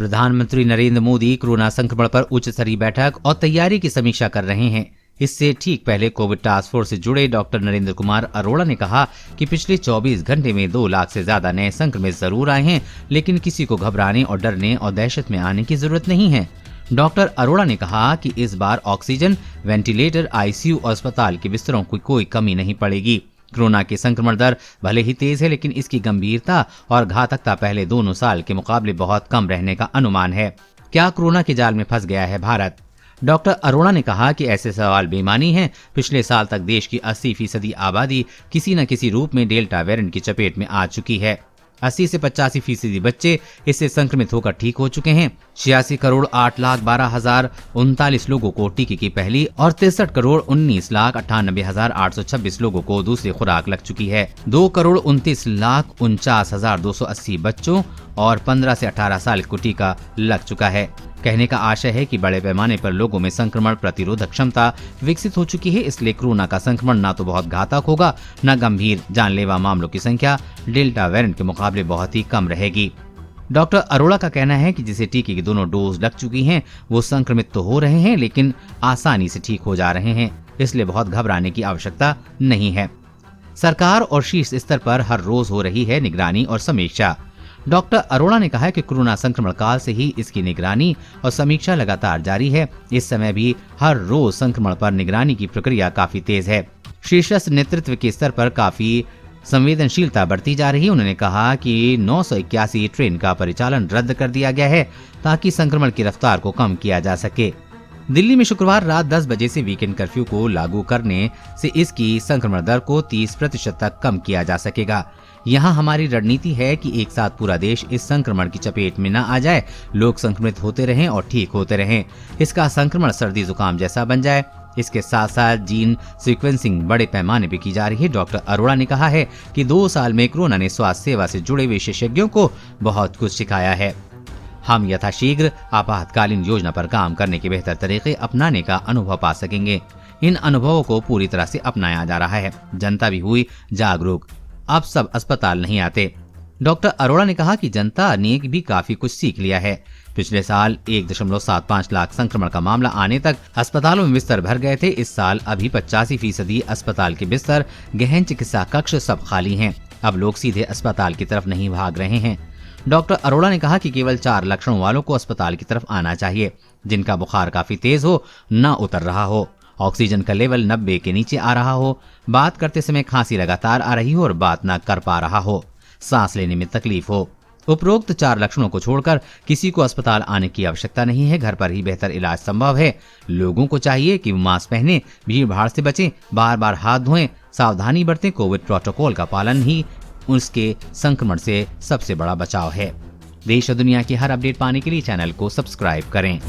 प्रधानमंत्री नरेंद्र मोदी कोरोना संक्रमण पर उच्च स्तरीय बैठक और तैयारी की समीक्षा कर रहे हैं। इससे ठीक पहले कोविड टास्क फोर्स से जुड़े डॉक्टर नरेंद्र कुमार अरोड़ा ने कहा कि पिछले 24 घंटे में 2 लाख से ज्यादा नए संक्रमित जरूर आए हैं, लेकिन किसी को घबराने और डरने और दहशत में आने की जरूरत नहीं है। डॉक्टर अरोड़ा ने कहा कि इस बार ऑक्सीजन, वेंटिलेटर, आईसीयू और अस्पताल के बिस्तरों की कोई कमी नहीं पड़ेगी। कोरोना की संक्रमण दर भले ही तेज है, लेकिन इसकी गंभीरता और घातकता पहले दोनों साल के मुकाबले बहुत कम रहने का अनुमान है। क्या कोरोना के जाल में फंस गया है भारत? डॉक्टर अरोड़ा ने कहा कि ऐसे सवाल बेमानी हैं। पिछले साल तक देश की 80% आबादी किसी न किसी रूप में डेल्टा वेरिएंट की चपेट में आ चुकी है। 80 से 85% बच्चे इससे संक्रमित होकर ठीक हो चुके हैं। 86,08,12,039 लोगों को टीके की पहली और 63,19,98,826 लोगों को दूसरी खुराक लग चुकी है। 2,29,49,280 बच्चों और 15 से 18 साल को टीका लग चुका है। कहने का आशय है कि बड़े पैमाने पर लोगों में संक्रमण प्रतिरोधक क्षमता विकसित हो चुकी है। इसलिए कोरोना का संक्रमण न तो बहुत घातक होगा, न गंभीर। जानलेवा मामलों की संख्या डेल्टा वेरिएंट के मुकाबले बहुत ही कम रहेगी। डॉक्टर अरोड़ा का कहना है कि जिसे टीके की दोनों डोज लग चुकी हैं, वो संक्रमित तो हो रहे हैं, लेकिन आसानी से ठीक हो जा रहे हैं। इसलिए बहुत घबराने की आवश्यकता नहीं है। सरकार और शीर्ष स्तर पर हर रोज हो रही है निगरानी और समीक्षा। डॉक्टर अरोड़ा ने कहा कि कोरोना संक्रमण काल से ही इसकी निगरानी और समीक्षा लगातार जारी है। इस समय भी हर रोज संक्रमण पर निगरानी की प्रक्रिया काफी तेज है। शीर्षस्थ नेतृत्व के स्तर पर काफी संवेदनशीलता बढ़ती जा रही है। उन्होंने कहा कि 981 ट्रेन का परिचालन रद्द कर दिया गया है ताकि संक्रमण की रफ्तार को कम किया जा सके। दिल्ली में शुक्रवार रात 10 बजे से वीकेंड कर्फ्यू को लागू करने से इसकी संक्रमण दर को 30% तक कम किया जा सकेगा। यहाँ हमारी रणनीति है कि एक साथ पूरा देश इस संक्रमण की चपेट में न आ जाए। लोग संक्रमित होते रहें और ठीक होते रहें। इसका संक्रमण सर्दी जुकाम जैसा बन जाए। इसके साथ साथ जीन सीक्वेंसिंग बड़े पैमाने पर की जा रही है। डॉक्टर अरोड़ा ने कहा है कि 2 साल में कोरोना ने स्वास्थ्य सेवा से जुड़े विशेषज्ञों को बहुत कुछ सिखाया है। हम यथाशीघ्र आपातकालीन योजना पर काम करने के बेहतर तरीके अपनाने का अनुभव पा सकेंगे। इन अनुभवों को पूरी तरह से अपनाया जा रहा है। जनता भी हुई जागरूक। अब सब अस्पताल नहीं आते। डॉक्टर अरोड़ा ने कहा कि जनता ने भी काफी कुछ सीख लिया है। पिछले साल 1.75 लाख संक्रमण का मामला आने तक अस्पतालों में बिस्तर भर गए थे। इस साल अभी 85% अस्पताल के बिस्तर, गहन चिकित्सा कक्ष सब खाली हैं। अब लोग सीधे अस्पताल की तरफ नहीं भाग रहे हैं। डॉक्टर अरोड़ा ने कहा कि केवल 4 लक्षणों वालों को अस्पताल की तरफ आना चाहिए, जिनका बुखार काफी तेज हो, न उतर रहा हो, ऑक्सीजन का लेवल 90 के नीचे आ रहा हो, बात करते समय खांसी लगातार आ रही हो और बात न कर पा रहा हो, सांस लेने में तकलीफ हो। उपरोक्त 4 लक्षणों को छोड़कर किसी को अस्पताल आने की आवश्यकता नहीं है। घर पर ही बेहतर इलाज संभव है। लोगों को चाहिए कि मास्क पहने, भीड़ भाड़ से बचें, बार बार हाथ धोएं, सावधानी बरतें। कोविड प्रोटोकॉल का पालन ही उसके संक्रमण से सबसे बड़ा बचाव है। देश और दुनिया की हर अपडेट पाने के लिए चैनल को सब्सक्राइब करें।